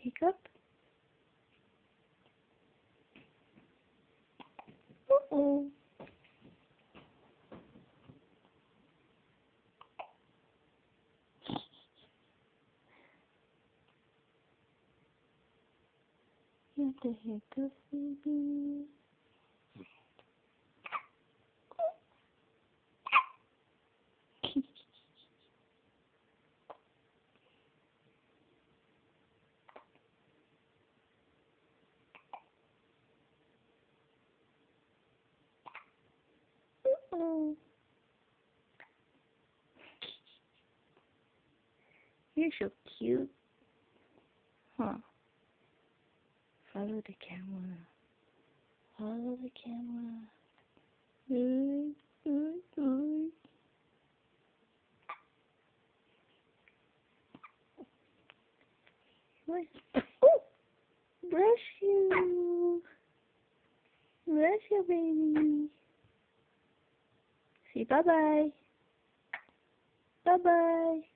Hiccup? Uh-oh. You're the hiccup, baby. Uh-oh. You're so cute. Huh. Follow the camera. Follow the camera. Good, good, good. What? Oh! Bless you. Bless you, baby. Say bye-bye. Bye-bye.